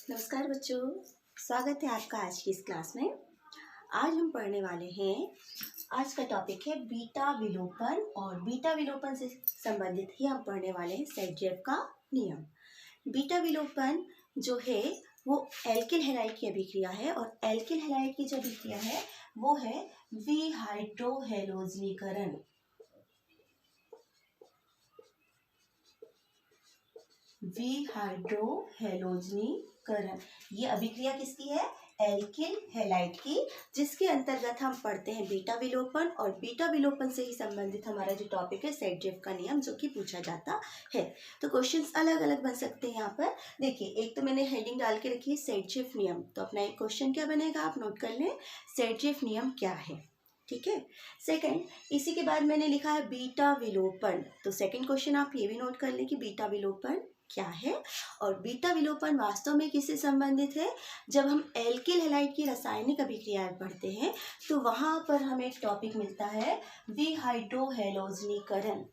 नमस्कार बच्चों, स्वागत है आपका आज की इस क्लास में। आज हम पढ़ने वाले हैं, आज का टॉपिक है बीटा विलोपन और बीटा विलोपन से संबंधित ही हम पढ़ने वाले हैं सेट-जेफ का नियम। बीटा विलोपन जो है वो एल्किल हैलाइड की अभिक्रिया है और एल्किल हैलाइड की जो अभिक्रिया है वो है विहाइड्रोहैलोजनीकरण। विहाइड्रोहैलोजनीकरण ये अभिक्रिया किसकी है? एल्किल हैलाइड की, जिसके अंतर्गत हम पढ़ते हैं बीटा विलोपन और बीटा विलोपन से ही संबंधित हमारा जो टॉपिक है सेट-जेफ का नियम, जो कि पूछा जाता है। तो क्वेश्चंस अलग अलग बन सकते हैं। यहाँ पर देखिए, एक तो मैंने हेडिंग डाल के रखी है सेट-जेफ नियम, तो अपना एक क्वेश्चन क्या बनेगा आप नोट कर लें, सेट-जेफ नियम क्या है। ठीक है। सेकंड, इसी के बाद मैंने लिखा है बीटा विलोपन, तो सेकंड क्वेश्चन आप ये भी नोट कर लें कि बीटा विलोपन क्या है और बीटा विलोपन वास्तव में किससे संबंधित है। जब हम एल्किल हैलाइड की रासायनिक अभिक्रियाएं पढ़ते हैं तो वहां पर हमें एक टॉपिक मिलता है विहाइड्रोहैलोजनीकरण।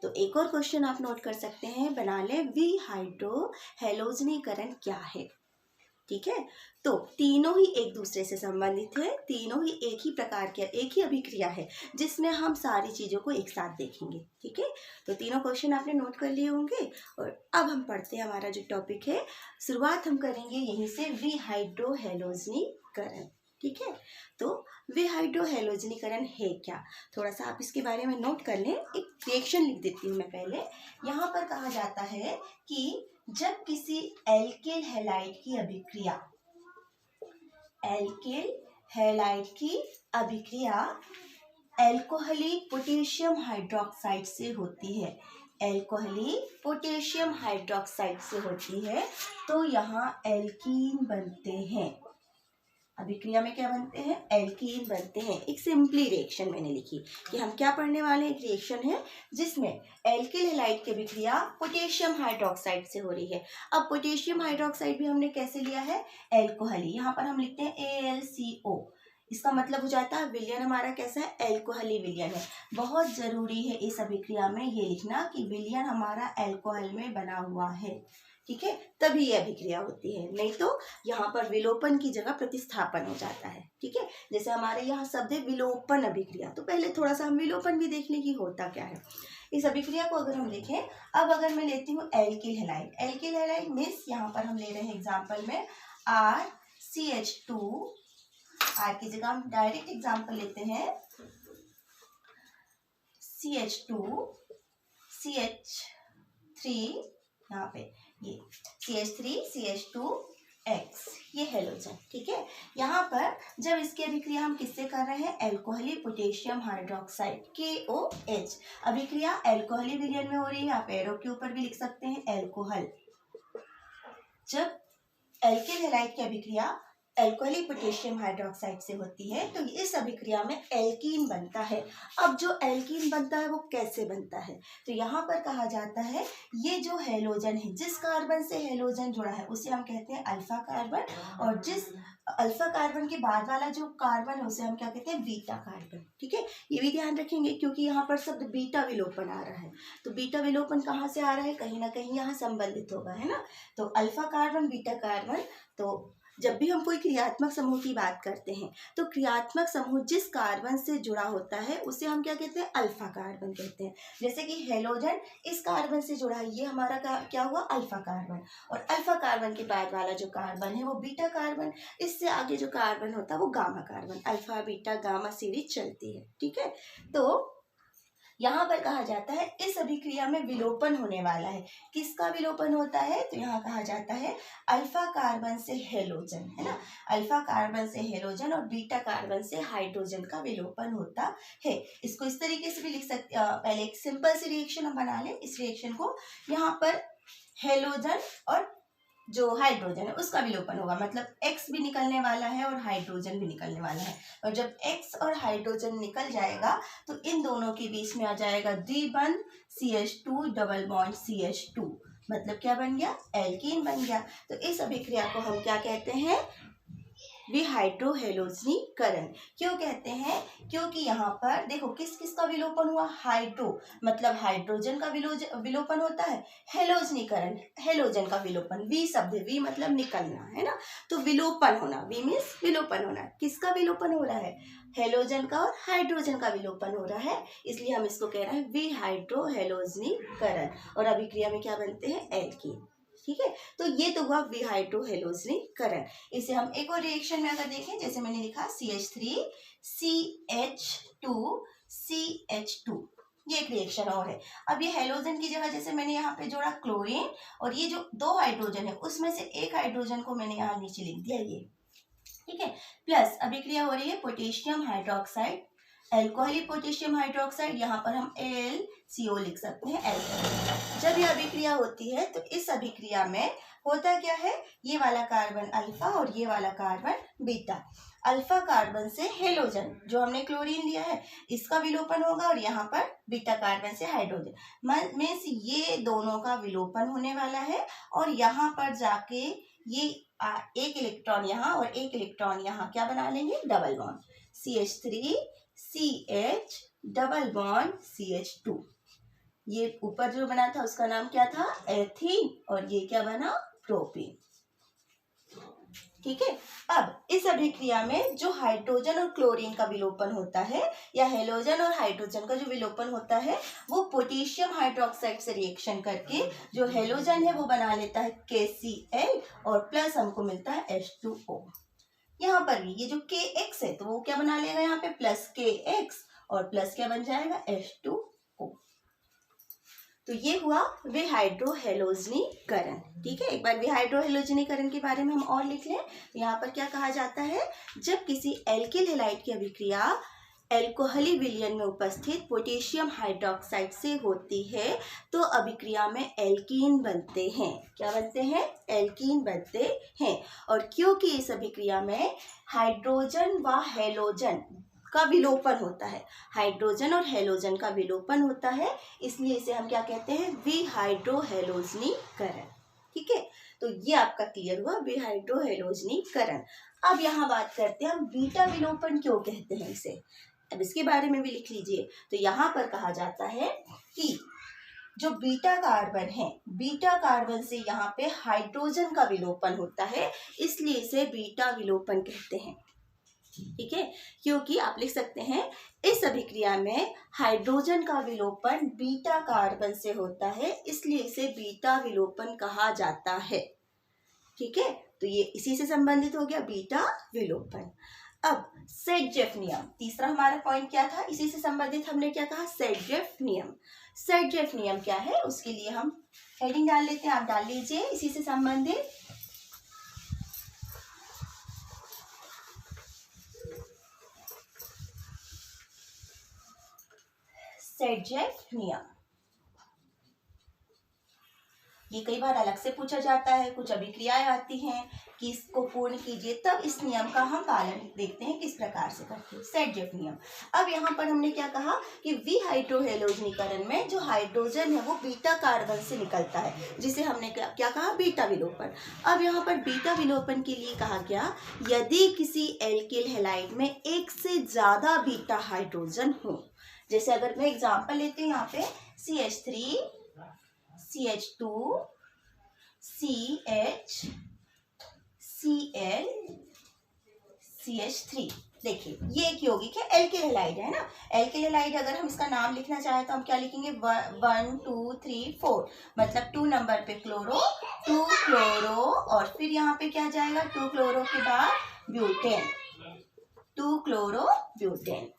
तो एक और क्वेश्चन आप नोट कर सकते हैं, बना लें विहाइड्रोहैलोजनीकरण क्या है। ठीक है, तो तीनों ही एक दूसरे से संबंधित है, तीनों ही एक ही प्रकार के, एक ही अभिक्रिया है जिसमें हम सारी चीज़ों को एक साथ देखेंगे। ठीक है, तो तीनों क्वेश्चन आपने नोट कर लिए होंगे और अब हम पढ़ते हैं हमारा जो टॉपिक है, शुरुआत हम करेंगे यहीं से विहाइड्रोहैलोजनीकरण। ठीक है, तो विहाइड्रोहैलोजनीकरण है क्या, थोड़ा सा आप इसके बारे में नोट कर लें। एक रिएक्शन लिख देती हूँ मैं पहले। यहाँ पर कहा जाता है कि जब किसी एल्किल हैलाइड की अभिक्रिया, एल्किल हैलाइड की अभिक्रिया एल्कोहलिक पोटेशियम हाइड्रोक्साइड से होती है, एल्कोहलिक पोटेशियम हाइड्रोक्साइड से होती है, तो यहाँ एल्कीन बनते हैं। अभिक्रिया में क्या बनते हैं? एल्कीन बनते हैं। एक सिंपली रिएक्शन मैंने लिखी कि हम क्या पढ़ने वाले हैं, एक रिएक्शन है जिसमें एल्किल हैलाइड की अभिक्रिया पोटेशियम हाइड्रोक्साइड से हो रही है। अब पोटेशियम हाइड्रोक्साइड भी हमने कैसे लिया है? एल्कोहली। यहाँ पर हम लिखते हैं AlCO, इसका मतलब हो जाता है विलयन हमारा कैसा है? एल्कोहली विलयन है। बहुत जरूरी है इस अभिक्रिया में ये लिखना कि विलयन हमारा एल्कोहल में बना हुआ है। ठीक है, तभी ये अभिक्रिया होती है, नहीं तो यहाँ पर विलोपन की जगह प्रतिस्थापन हो जाता है। ठीक है, जैसे हमारे यहाँ शब्द है विलोपन अभिक्रिया, तो पहले थोड़ा सा हम विलोपन भी देख लें कि होता क्या है। इस अभिक्रिया को अगर हम देखें, अब अगर मैं लेती हूँ alkyl halide, alkyl halide means यहाँ पर हम ले रहे हैं एग्जाम्पल में RCH2, आर की जगह हम डायरेक्ट एग्जाम्पल लेते हैं CH2 CH3, यहाँ पे ये CH3 CH2X, ये हैलोजन। ठीक है, यहाँ पर जब इसकी अभिक्रिया हम किससे कर रहे हैं? एल्कोहली पोटेशियम हाइड्रोक्साइड KOH, अभिक्रिया एल्कोहली विलयन में हो रही है। आप एरो के ऊपर भी लिख सकते हैं एल्कोहल। जब एल्किल हैलाइड की अभिक्रिया एल्कोहली पोटेशियम हाइड्रोक्साइड से होती है तो इस अभिक्रिया में एल्कीन बनता है। अब जो एल्कीन बनता है वो कैसे बनता है? तो यहाँ पर कहा जाता है ये जो हैलोजन है, जिस कार्बन से हैलोजन जुड़ा है उसे हम कहते हैं अल्फा कार्बन, और जिस अल्फा कार्बन के बाद वाला जो कार्बन है उसे हम क्या कहते हैं? Beta carbon. ठीक है, ये भी ध्यान रखेंगे क्योंकि यहाँ पर शब्द बीटा विलोपन आ रहा है, तो बीटा विलोपन कहाँ से आ रहा है? कहीं ना कहीं यहाँ संबंधित होगा, है ना। तो अल्फा कार्बन बीटा कार्बन, तो जब भी हम कोई क्रियात्मक समूह की बात करते हैं तो क्रियात्मक समूह जिस कार्बन से जुड़ा होता है उसे हम क्या कहते हैं? अल्फा कार्बन कहते हैं। जैसे कि हैलोजन इस कार्बन से जुड़ा है, ये हमारा क्या हुआ? अल्फा कार्बन, और अल्फा कार्बन के बाद वाला जो कार्बन है वो बीटा कार्बन, इससे आगे जो कार्बन होता है वो gamma carbon. Alpha beta gamma series चलती है। ठीक है, तो यहाँ पर कहा जाता है इस अभिक्रिया में विलोपन होने वाला है। किसका विलोपन होता है? तो यहाँ कहा जाता है अल्फा कार्बन से हैलोजन, है ना, अल्फा कार्बन से हैलोजन और बीटा कार्बन से हाइड्रोजन का विलोपन होता है। इसको इस तरीके से भी लिख सकते, पहले एक सिंपल सी रिएक्शन हम बना लें। इस रिएक्शन को यहाँ पर हैलोजन और जो हाइड्रोजन है उसका विलोपन होगा, मतलब X भी निकलने वाला है और हाइड्रोजन भी निकलने वाला है, और जब X और हाइड्रोजन निकल जाएगा तो इन दोनों के बीच में आ जाएगा द्विबंध CH2 डबल बॉन्ड CH2, मतलब क्या बन गया? एल्कीन बन गया। तो इस अभिक्रिया को हम क्या कहते हैं? विहाइड्रोहेलोजनीकरण। क्यों कहते हैं? क्योंकि यहाँ पर देखो किस किस का विलोपन हुआ, हाइड्रो मतलब हाइड्रोजन का विलोपन होता है, हेलोजनीकरण हेलोजन का विलोपन, वी शब्द, वी मतलब निकलना है ना, तो विलोपन होना, वी मीन्स विलोपन होना, किसका विलोपन हो रहा है, हेलोजन का और हाइड्रोजन का विलोपन हो रहा है, इसलिए हम इसको कह रहे हैं विहाइड्रोहेलोजनीकरण। और अभिक्रिया में क्या बनते हैं, एल्कीन। ठीक है, तो ये तो हुआ विहाइड्रोहेलोजनीकरण। इसे हम एक और रिएक्शन में अगर देखें, जैसे मैंने लिखा CH3CH2CH2, ये एक रिएक्शन और है। अब ये हेलोजन की जगह जैसे मैंने यहाँ पे जोड़ा क्लोरीन, और ये जो 2 हाइड्रोजन है उसमें से एक हाइड्रोजन को मैंने यहाँ नीचे लिख दिया ये, ठीक है, प्लस अभिक्रिया हो रही है potassium hydroxide, alcoholic potassium hydroxide, यहाँ पर हम LCO लिख सकते हैं, एल्कोहल। जब यह अभिक्रिया होती है तो इस अभिक्रिया में होता क्या है, ये वाला कार्बन अल्फा और ये वाला कार्बन बीटा, अल्फा कार्बन से हेलोजन जो हमने क्लोरीन लिया है इसका विलोपन होगा, और यहाँ पर बीटा कार्बन से हाइड्रोजन, मीन्स ये दोनों का विलोपन होने वाला है, और यहाँ पर जाके ये एक इलेक्ट्रॉन यहाँ और एक इलेक्ट्रॉन यहाँ क्या बना लेंगे, double bond, CH3CH double bond CH2। ये ऊपर जो बना था उसका नाम क्या था, एथीन, और ये क्या बना, प्रोपीन। ठीक है, अब इस अभिक्रिया में जो हाइड्रोजन और क्लोरीन का विलोपन होता है, या हेलोजन और हाइड्रोजन का जो विलोपन होता है, वो पोटेशियम हाइड्रोक्साइड से रिएक्शन करके जो हेलोजन है वो बना लेता है KCl, और प्लस हमको मिलता है H2O। यहाँ पर भी ये जो KX है तो वो क्या बना लेगा, यहाँ पे प्लस KX, और प्लस क्या बन जाएगा, H2O। तो ये हुआ विहाइड्रोहेलोजनीकरण। ठीक है, एक बार विहाइड्रोहेलोजनीकरण के बारे में हम और लिख लें। यहाँ पर क्या कहा जाता है, जब किसी एल्किल हैलाइड की अभिक्रिया एल्कोहली विलयन में उपस्थित पोटेशियम हाइड्रोक्साइड से होती है तो अभिक्रिया में एल्कीन बनते हैं। क्या बनते हैं, एल्कीन बनते हैं। और क्योंकि इस अभिक्रिया में हाइड्रोजन व हेलोजन का विलोपन होता है, हाइड्रोजन और हेलोजन का विलोपन होता है, इसलिए इसे हम क्या कहते हैं, विहाइड्रोहेलोजनीकरण। ठीक है, तो ये आपका क्लियर हुआ, विहाइड्रोहेलोजनीकरण। अब यहाँ बात करते हैं हम बीटा विलोपन क्यों कहते हैं इसे, अब इसके बारे में भी लिख लीजिए। तो यहाँ पर कहा जाता है कि जो बीटा कार्बन है, बीटा कार्बन से यहाँ पे हाइड्रोजन का विलोपन होता है, इसलिए इसे बीटा विलोपन कहते हैं। ठीक है, क्योंकि आप लिख सकते हैं इस अभिक्रिया में हाइड्रोजन का विलोपन बीटा कार्बन से होता है, इसलिए इसे बीटा विलोपन कहा जाता है। ठीक है, तो ये इसी से संबंधित हो गया बीटा विलोपन। अब सेडजेफ नियम, तीसरा हमारा पॉइंट क्या था, इसी से संबंधित हमने क्या कहा, सेडजेफ नियम। सेडजेफ नियम क्या है उसके लिए हम हेडिंग डाल लेते हैं, आप डाल लीजिए इसी से संबंधित। सेडजेफ नियम, ये कई बार अलग से पूछा जाता है, कुछ अभिक्रियाएं आती हैं कि इसको पूर्ण कीजिए, तब इस नियम का हम पालन देखते हैं किस प्रकार से करते हैं। सेडजेफ नियम। अब यहाँ पर हमने क्या कहा कि विहाइड्रोहेलोजनीकरण में जो हाइड्रोजन है वो बीटा कार्बन से निकलता है, जिसे हमने क्या कहा, बीटा विलोपन। अब यहाँ पर बीटा विलोपन के लिए कहा गया यदि किसी एल्किल हैलाइड में एक से ज्यादा बीटा हाइड्रोजन हो। जैसे अगर मैं एग्जाम्पल लेती हूँ, यहाँ पे CH3 CH2 CH Cl CH3, देखिए ये एक यौगिक है, एल्किल हैलाइड है ना। एल्किल हैलाइड अगर हम इसका नाम लिखना चाहें तो हम क्या लिखेंगे, 1 2 3 4, मतलब 2 नंबर पे क्लोरो, 2 क्लोरो, और फिर यहाँ पे क्या जाएगा, 2 क्लोरो के बाद ब्यूटेन, 2 क्लोरो ब्यूटेन।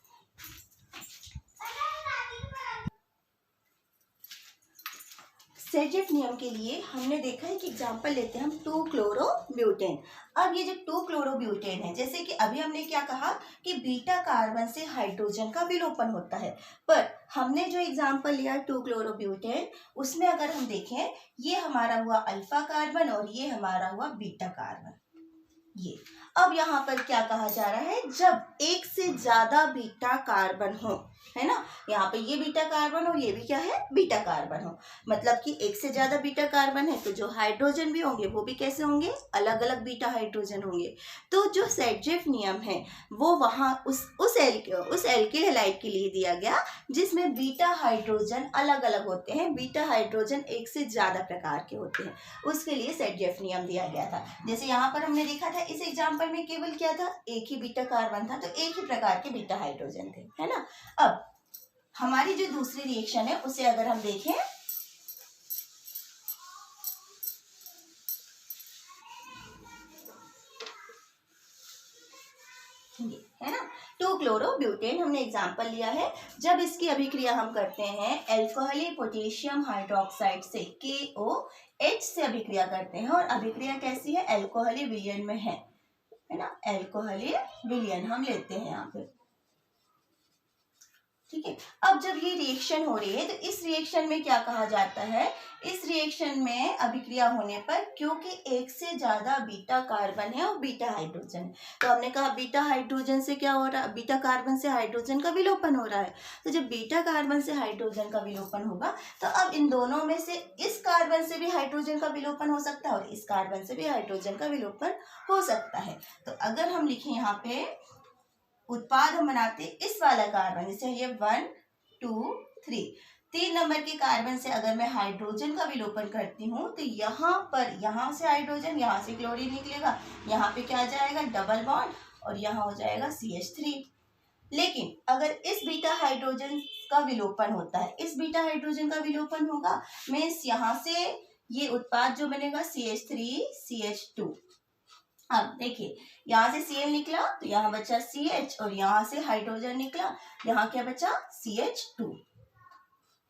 सेडजेफ नियम के लिए हमने देखा है कि एग्जाम्पल लेते हैं हम 2 क्लोरो ब्यूटेन। अब ये जो 2 क्लोरो ब्यूटेन है, जैसे कि अभी हमने क्या कहा कि बीटा कार्बन से हाइड्रोजन का विलोपन होता है, पर हमने जो एग्जाम्पल लिया 2 क्लोरो ब्यूटेन, उसमें अगर हम देखें ये हमारा हुआ अल्फा कार्बन और ये हमारा हुआ बीटा कार्बन। ये अब यहाँ पर क्या कहा जा रहा है, जब एक से ज्यादा बीटा कार्बन हो, है ना। यहाँ पे ये बीटा कार्बन और ये भी क्या है, बीटा कार्बन हो, मतलब कि एक से ज्यादा बीटा कार्बन है तो जो हाइड्रोजन भी होंगे वो भी कैसे होंगे, अलग अलग बीटा हाइड्रोजन होंगे। तो जो सेडजेफ नियम है वो वहां उस एल्किल हैलाइड के लिए दिया गया जिसमें बीटा हाइड्रोजन अलग अलग होते हैं, बीटा हाइड्रोजन एक से ज्यादा प्रकार के होते हैं, उसके लिए सेडजेफ नियम दिया गया था। जैसे यहाँ पर हमने देखा था इस एग्जाम्पल में केवल क्या था, एक ही बीटा कार्बन था, तो एक ही प्रकार के बीटा हाइड्रोजन थे, है ना। अब हमारी जो दूसरी रिएक्शन है उसे अगर हम देखें, है ना, 2-क्लोरोब्यूटेन हमने एग्जाम्पल लिया है। जब इसकी अभिक्रिया हम करते हैं अल्कोहली पोटेशियम हाइड्रोक्साइड से, KOH से अभिक्रिया करते हैं, और अभिक्रिया कैसी है, अल्कोहली विलयन में है ना, अल्कोहली विलयन हम लेते हैं यहाँ पे, ठीक है। अब जब ये रिएक्शन हो रही है तो इस रिएक्शन में क्या कहा जाता है, इस रिएक्शन में अभिक्रिया होने पर क्योंकि एक से ज्यादा बीटा कार्बन है और बीटा हाइड्रोजन है, तो हमने कहा बीटा हाइड्रोजन से क्या हो रहा है, बीटा कार्बन से हाइड्रोजन का विलोपन हो रहा है। तो जब बीटा कार्बन से हाइड्रोजन का विलोपन होगा तो अब इन दोनों में से इस कार्बन से भी हाइड्रोजन का विलोपन हो सकता है और इस कार्बन से भी हाइड्रोजन का विलोपन हो सकता है। तो अगर हम लिखें यहाँ पे उत्पाद हम बनाते इस वाला कार्बन, जैसे ये 1 2 3, 3 नंबर के कार्बन से अगर मैं हाइड्रोजन का विलोपन करती हूँ तो यहाँ पर, यहाँ से हाइड्रोजन, यहाँ से क्लोरीन निकलेगा, यहाँ पे क्या आ जाएगा, डबल बॉन्ड, और यहाँ हो जाएगा CH3। लेकिन अगर इस बीटा हाइड्रोजन का विलोपन होता है, इस बीटा हाइड्रोजन का विलोपन होगा, मीन्स यहाँ से ये उत्पाद जो बनेगा CH3 CH2। अब देखिए यहाँ से Cl निकला तो यहाँ बचा CH, और यहाँ से हाइड्रोजन निकला, यहाँ क्या बचा CH2,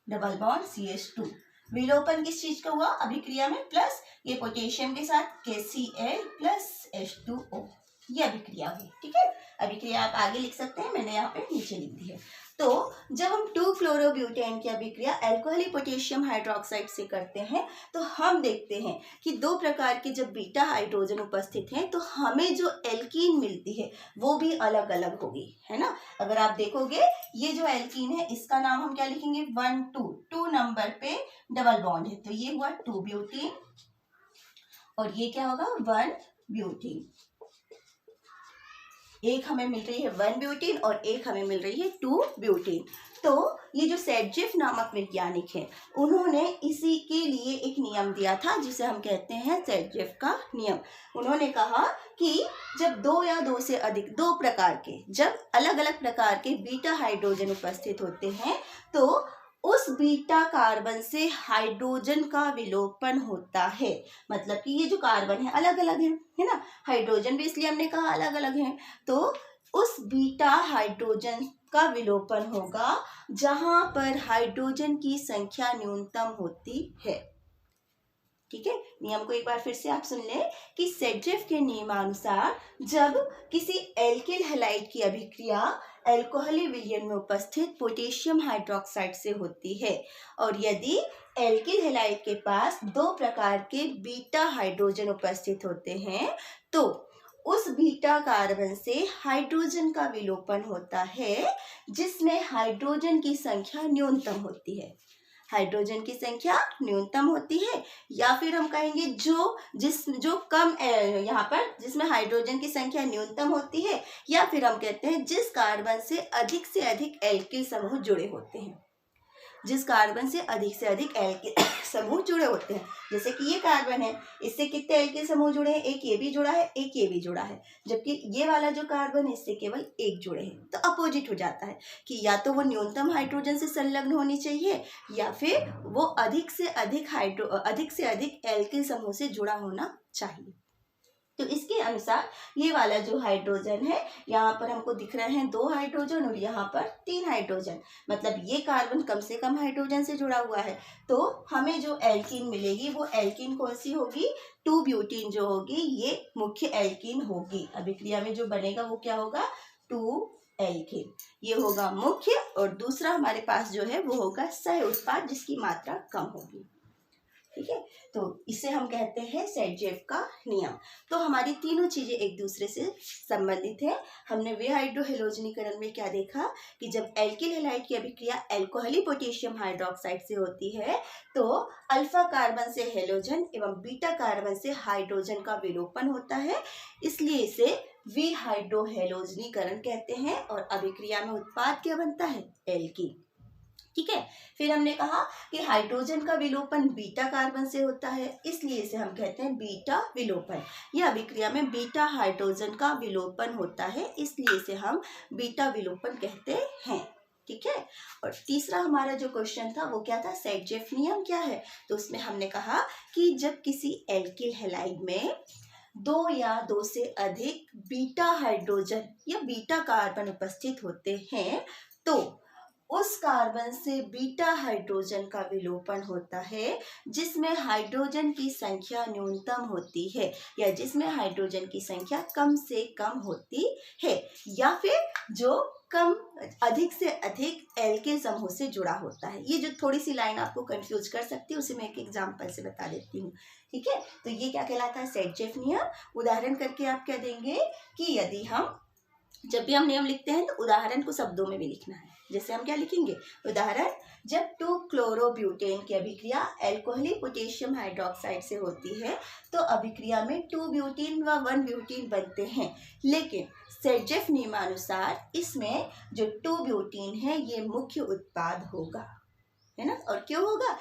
डबल बॉन्ड CH2। विलोपन किस चीज का हुआ, अभिक्रिया में, प्लस ये पोटेशियम के साथ KCl प्लस H2O, ये अभिक्रिया हुई, ठीक है। अभिक्रिया आप आगे लिख सकते हैं, मैंने यहाँ पे नीचे लिख दी है। तो जब हम 2-क्लोरोब्यूटेन की अभिक्रिया अल्कोहली पोटेशियम हाइड्रोक्साइड से करते हैं तो हम देखते हैं कि दो प्रकार के जब बीटा हाइड्रोजन उपस्थित हैं तो हमें जो एल्कीन मिलती है वो भी अलग अलग होगी, है ना। अगर आप देखोगे ये जो एल्कीन है इसका नाम हम क्या लिखेंगे, 1 2 नंबर पे डबल बॉन्ड है तो ये हुआ 2 ब्यूटीन, और ये क्या होगा 1 ब्यूटीन। एक हमें मिल रही है 1 ब्यूटीन और एक हमें मिल रही है 2 ब्यूटीन। तो ये जो सेडजेफ नामक वैज्ञानिक है उन्होंने इसी के लिए एक नियम दिया था जिसे हम कहते हैं सेडजेफ का नियम। उन्होंने कहा कि जब दो या दो से अधिक, दो प्रकार के, जब अलग अलग प्रकार के बीटा हाइड्रोजन उपस्थित होते हैं तो उस बीटा कार्बन से हाइड्रोजन का विलोपन होता है। मतलब कि ये जो कार्बन है अलग अलग है ना, हाइड्रोजन भी इसलिए हमने कहा अलग अलग है, तो उस बीटा हाइड्रोजन का विलोपन होगा जहां पर हाइड्रोजन की संख्या न्यूनतम होती है, ठीक है। नियम को एक बार फिर से आप सुन लें कि सेडजेफ के नियमानुसार जब किसी एल्किल हैलाइड की अभिक्रिया अल्कोहली विलयन में उपस्थित पोटेशियम हाइड्रोक्साइड से होती है और यदि एल्किल हैलाइड के पास दो प्रकार के बीटा हाइड्रोजन उपस्थित होते हैं तो उस बीटा कार्बन से हाइड्रोजन का विलोपन होता है जिसमें हाइड्रोजन की संख्या न्यूनतम होती है। हाइड्रोजन की संख्या न्यूनतम होती है, या फिर हम कहेंगे जो कम, यहाँ पर जिसमें हाइड्रोजन की संख्या न्यूनतम होती है, या फिर हम कहते हैं जिस कार्बन से अधिक एल्किल समूह जुड़े होते हैं, जिस कार्बन से अधिक एल्किल समूह जुड़े होते हैं। जैसे कि ये कार्बन है, इससे कितने एल्किल समूह जुड़े हैं, एक ये भी जुड़ा है, एक ये भी जुड़ा है, जबकि ये वाला जो कार्बन है इससे केवल एक जुड़े हैं। तो अपोजिट हो जाता है कि या तो वो न्यूनतम हाइड्रोजन से संलग्न होनी चाहिए या फिर वो अधिक से अधिक एल्किल समूह से जुड़ा होना चाहिए। तो इसके अनुसार ये वाला जो हाइड्रोजन है यहाँ पर हमको दिख रहे हैं 2 हाइड्रोजन और यहाँ पर 3 हाइड्रोजन, मतलब ये कार्बन कम से कम हाइड्रोजन से जुड़ा हुआ है। तो हमें जो एल्कीन मिलेगी वो एल्कीन कौन सी होगी, 2 ब्यूटीन जो होगी ये मुख्य एल्कीन होगी। अभिक्रिया में जो बनेगा वो क्या होगा, 2 एल्कीन, ये होगा मुख्य, और दूसरा हमारे पास जो है वो होगा सह उत्पाद जिसकी मात्रा कम होगी। ठीक है, तो इसे हम कहते हैं सेटजेफ का नियम। तो हमारी तीनों चीजें एक दूसरे से संबंधित है। हमने विहाइड्रोहेलोजनीकरण में क्या देखा कि जब एल्किल हैलाइड की अभिक्रिया अल्कोहली पोटेशियम हाइड्रोक्साइड से होती है तो अल्फा कार्बन से हेलोजन एवं बीटा कार्बन से हाइड्रोजन का विलोपन होता है, इसलिए इसे विहाइड्रोहेलोजनीकरण कहते हैं। और अभिक्रिया में उत्पाद क्या बनता है? एल्कीन। ठीक है, फिर हमने कहा कि हाइड्रोजन का विलोपन बीटा कार्बन से होता है, इसलिए इसे हम कहते हैं बीटा विलोपन। यह अभिक्रिया में बीटा हाइड्रोजन का विलोपन होता है, इसलिए इसे हम बीटा विलोपन कहते हैं। ठीक है, और तीसरा हमारा जो क्वेश्चन था वो क्या था? सेटजेफ नियम क्या है? तो उसमें हमने कहा कि जब किसी एल्किल हैलाइड में 2 या 2 से अधिक बीटा हाइड्रोजन या बीटा कार्बन उपस्थित होते हैं तो उस कार्बन से बीटा हाइड्रोजन का विलोपन होता है जिसमें हाइड्रोजन की संख्या न्यूनतम होती है या जिसमें हाइड्रोजन की संख्या कम से कम होती है, या फिर जो अधिक से अधिक एल्किल समूह से जुड़ा होता है। ये जो थोड़ी सी लाइन आपको कंफ्यूज कर सकती है उसे मैं एक एग्जांपल से बता देती हूँ। ठीक है, तो ये क्या कहलाता है? सेटजेफ नियम। उदाहरण करके आप क्या देंगे कि यदि हम जब भी हम नियम लिखते हैं तो उदाहरण को शब्दों में भी लिखना है। जैसे हम क्या लिखेंगे? उदाहरण, जब 2-क्लोरोब्यूटेन की अभिक्रिया अल्कोहली पोटेशियम हाइड्रोक्साइड से होती है तो अभिक्रिया में 2 ब्यूटीन व 1 ब्यूटीन बनते हैं, लेकिन सेटजेफ नियमानुसार इसमें जो 2 ब्यूटीन है ये मुख्य उत्पाद होगा, है ना। और क्यों होगा?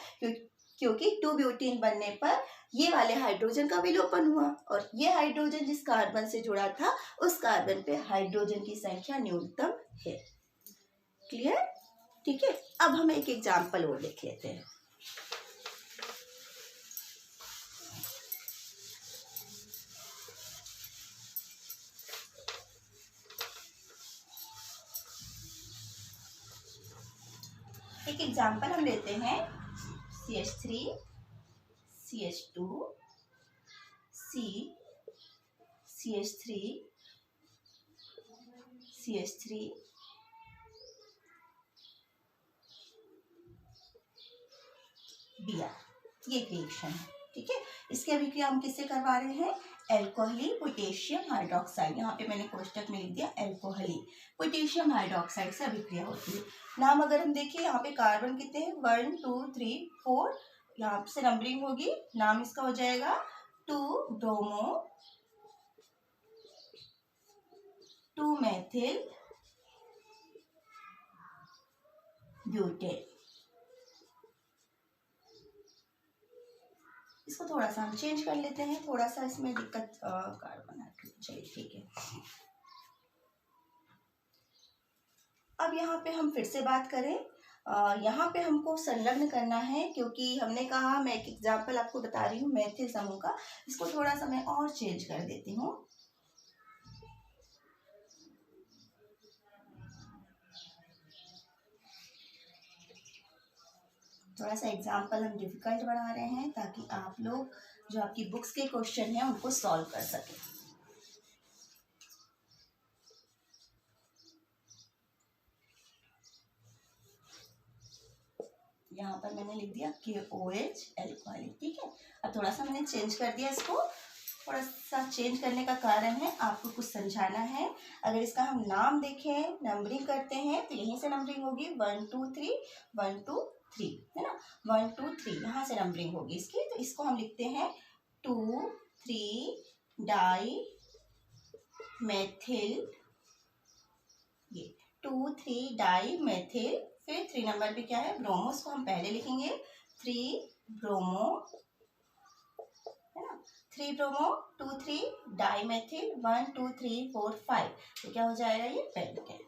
क्योंकि 2 ब्यूटीन बनने पर ये वाले हाइड्रोजन का विलोपन हुआ और ये हाइड्रोजन जिस कार्बन से जुड़ा था उस कार्बन पे हाइड्रोजन की संख्या न्यूनतम है। क्लियर? ठीक है, अब हम एक एग्जांपल और देख लेते हैं। एक एग्जांपल हम लेते हैं CH3 CH2 C CH3 CH3 Br, ये रिएक्शन है। ठीक है, इसकी अभिक्रिया हम किससे करवा रहे हैं? अल्कोहली पोटेशियम हाइड्रोक्साइड, यहाँ पे मैंने कोष्टक में लिख दिया अल्कोहली पोटेशियम हाइड्रोक्साइड से अभिक्रिया होती है। नाम अगर हम देखिए यहाँ पे कार्बन कितने हैं? 1 2 3 4, यहाँ से नंबरिंग होगी। नाम इसका हो जाएगा 2 ब्रोमो 2 मेथिल ब्यूटेन। इसको थोड़ा सा हम चेंज कर लेते हैं, थोड़ा सा इसमें दिक्कत कार्बन है। चलिए ठीक है, अब यहाँ पे हम फिर से बात करें। यहाँ पे हमको संलग्न करना है क्योंकि हमने कहा, मैं एक एग्जांपल आपको बता रही हूँ मेथिल समूह का। इसको थोड़ा सा मैं और चेंज कर देती हूँ। थोड़ा सा एग्जांपल हम डिफिकल्ट बना रहे हैं ताकि आप लोग जो आपकी बुक्स के क्वेश्चन हैं उनको सॉल्व कर सकें। यहाँ पर मैंने लिख दिया KOH अल्कोहली। ठीक है, अब थोड़ा सा मैंने चेंज कर दिया इसको। थोड़ा सा चेंज करने का कारण है आपको कुछ समझाना है। अगर इसका हम नाम देखें, नंबरिंग करते हैं तो यहीं से नंबरिंग होगी 1 2 3 1 2 3, है ना। 1 2 3 यहाँ से नंबरिंग होगी इसकी। तो इसको हम लिखते हैं 2 3 डाई मेथिल, ये 2 3 डाई मेथिल। फिर 3 नंबर पे क्या है? ब्रोमो। उसको हम पहले लिखेंगे 3 ब्रोमो, है ना। 3 ब्रोमो 2 3 डाई मेथिल 1 2 3 4 5। तो क्या हो जाएगा? ये पेंटेन।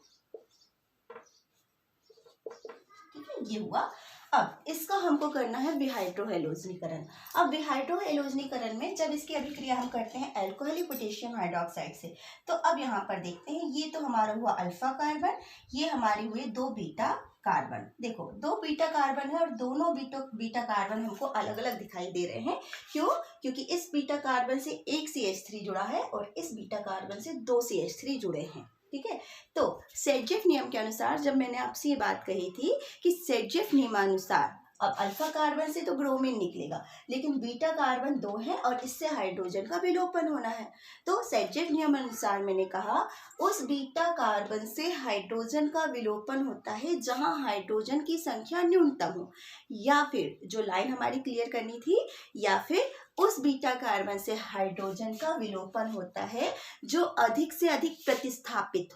ठीक है, ये हुआ। अब इसका हमको करना है विहाइड्रोहेलोजनीकरण। अब विहाइड्रोहेलोजनीकरण में जब इसकी अभिक्रिया हम करते हैं अल्कोहली पोटेशियम हाइड्रोक्साइड से, तो अब यहाँ पर देखते हैं, ये तो हमारा हुआ अल्फा कार्बन, ये हमारे हुए 2 बीटा कार्बन। देखो 2 बीटा कार्बन है और दोनों बीटा कार्बन हमको अलग अलग दिखाई दे रहे हैं। क्यों? क्योंकि इस बीटा कार्बन से एक CH3 जुड़ा है और इस बीटा कार्बन से 2 CH3 जुड़े हैं। ठीक है, तो सेटजेफ नियम के अनुसार जब मैंने आपसे ये बात कही थी कि सेटजेफ नियमानुसार अब अल्फा कार्बन से तो ब्रोमीन निकलेगा, लेकिन बीटा कार्बन 2 है और इससे हाइड्रोजन का विलोपन होना है। तो सेडजेफ नियम अनुसार मैंने कहा उस बीटा कार्बन से हाइड्रोजन का विलोपन होता है जहां हाइड्रोजन की संख्या न्यूनतम हो, या फिर जो लाइन हमारी क्लियर करनी थी, या फिर उस बीटा कार्बन से हाइड्रोजन का विलोपन होता है जो अधिक से अधिक प्रतिस्थापित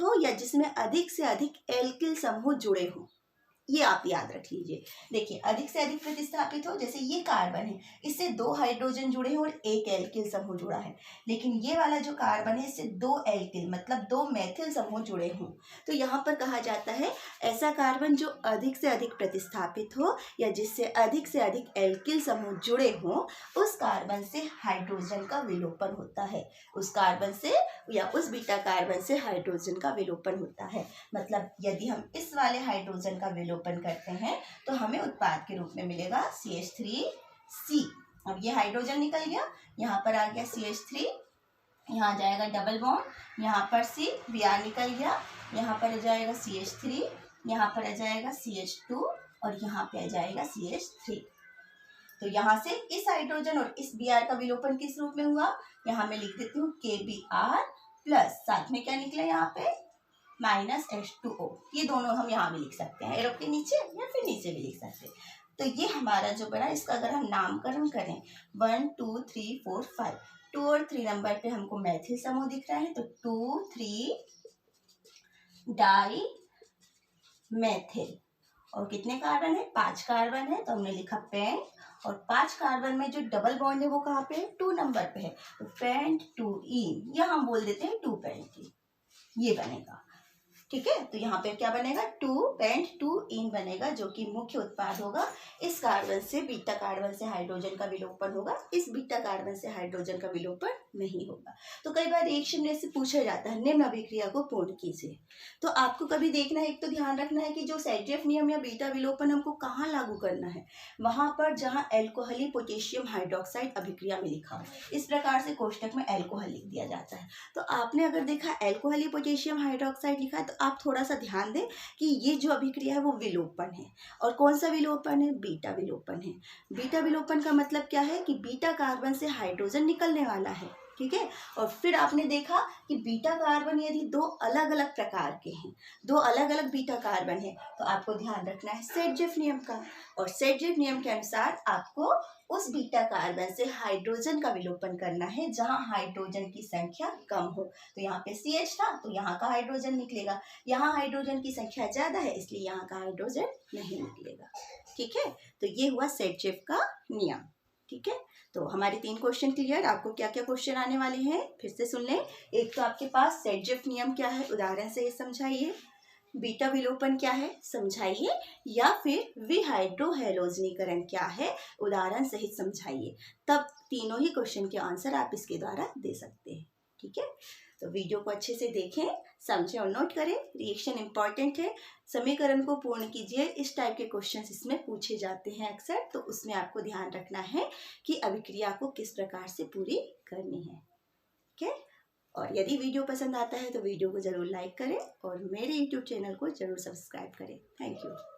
हो या जिसमें अधिक से अधिक एल्किल समूह जुड़े हों। ये आप याद रख लीजिए। देखिए, अधिक से अधिक प्रतिस्थापित हो, जैसे ये कार्बन है, इससे 2 हाइड्रोजन जुड़े हैं और 1 एल्किल समूह जुड़ा है, लेकिन ये वाला जो कार्बन है इससे 2 एल्किल मतलब 2 मेथिल समूह जुड़े हों, तो यहाँ पर कहा जाता है ऐसा कार्बन जो अधिक से अधिक प्रतिस्थापित हो या जिससे अधिक एल्किल समूह जुड़े हों, उस कार्बन से हाइड्रोजन का विलोपन होता है। उस कार्बन से या उस बीटा कार्बन से हाइड्रोजन का विलोपन होता है। मतलब यदि हम इस वाले हाइड्रोजन का विलोपन करते हैं तो हमें उत्पाद के रूप में मिलेगा CH3C। अब ये हाइड्रोजन निकल गया, यहाँ पर आ गया CH3, यहाँ आ जाएगा डबल बॉन्ड, यहाँ पर C Br निकल गया, यहाँ पर आ जाएगा CH3, यहाँ पर आ जाएगा CH2 और यहाँ पे आ जाएगा CH3। तो यहाँ से इस हाइड्रोजन और इस Br का विलोपन किस रूप में हुआ, यहाँ मैं लिख देती हूँ KBr प्लस साथ में क्या निकला यहाँ पे -H2O। ये दोनों हम यहाँ भी लिख सकते हैं, एरो के नीचे या फिर नीचे भी लिख सकते हैं। तो ये हमारा जो बना, इसका अगर हम नामकरण करें 1 2 3 4 5, 2 और 3 नंबर पे हमको मैथिल समूह दिख रहा है, तो 2 3 डाई मैथिल। और कितने कार्बन है, 5 कार्बन है, तो हमने लिखा पेंट, और 5 कार्बन में जो डबल बॉन्ड है वो कहाँ पे है, 2 नंबर पे है, तो पेंट 2ईन, या हम बोल देते हैं 2 पेंट, ये बनेगा। ठीक है, तो यहाँ पे क्या बनेगा, 2 पेंट 2ईन बनेगा, जो कि मुख्य उत्पाद होगा। इस कार्बन से बीटा कार्बन से हाइड्रोजन का विलोपन होगा, इस बीटा कार्बन से हाइड्रोजन का विलोपन नहीं होगा। तो कई बार रिएक्शन में से पूछा जाता है निम्न अभिक्रिया को पूर्ण कीजिए, तो आपको कभी देखना है, एक तो ध्यान रखना है कि जो सेडजेफ नियम या बीटा विलोपन हमको कहाँ लागू करना है, वहां पर जहाँ एल्कोहली पोटेशियम हाइड्रोक्साइड अभिक्रिया में लिखा हो। इस प्रकार से कोष्टक में एल्कोहल लिख दिया जाता है। तो आपने अगर देखा एल्कोहली पोटेशियम हाइड्रोक्साइड लिखा है, तो आप थोड़ा सा ध्यान दें कि ये जो अभिक्रिया है वो विलोपन है, और कौन सा विलोपन है, बीटा विलोपन है। बीटा विलोपन का मतलब क्या है कि बीटा कार्बन से हाइड्रोजन निकलने वाला है। ठीक है, और फिर आपने देखा कि बीटा कार्बन यदि 2 अलग अलग प्रकार के हैं, 2 अलग अलग बीटा कार्बन है, तो आपको ध्यान रखना है सेडजेफ नियम का, और सेडजेफ नियम के अनुसार आपको उस बीटा कार्बन से हाइड्रोजन का विलोपन करना है जहां हाइड्रोजन की संख्या कम हो। तो यहाँ पे CH था, तो यहाँ का हाइड्रोजन निकलेगा, यहाँ हाइड्रोजन की संख्या ज्यादा है इसलिए यहाँ का हाइड्रोजन नहीं निकलेगा। ठीक है, तो ये हुआ सेडजेफ का नियम। ठीक है, तो हमारे 3 क्वेश्चन क्लियर। आपको क्या क्या क्वेश्चन आने वाले हैं फिर से सुन लें। एक तो आपके पास सेडजेफ नियम क्या है, उदाहरण से समझाइए। बीटा विलोपन क्या है समझाइए, या फिर विहाइड्रोहेलोजनीकरण क्या है उदाहरण सहित समझाइए। तब तीनों ही क्वेश्चन के आंसर आप इसके द्वारा दे सकते हैं। ठीक है, तो वीडियो को अच्छे से देखें, समझें और नोट करें। रिएक्शन इंपॉर्टेंट है, समीकरण को पूर्ण कीजिए। इस टाइप के क्वेश्चंस इसमें पूछे जाते हैं अक्सर, तो उसमें आपको ध्यान रखना है कि अभिक्रिया को किस प्रकार से पूरी करनी है। ठीक है, और यदि वीडियो पसंद आता है तो वीडियो को ज़रूर लाइक करें और मेरे YouTube चैनल को ज़रूर सब्सक्राइब करें। Thank you.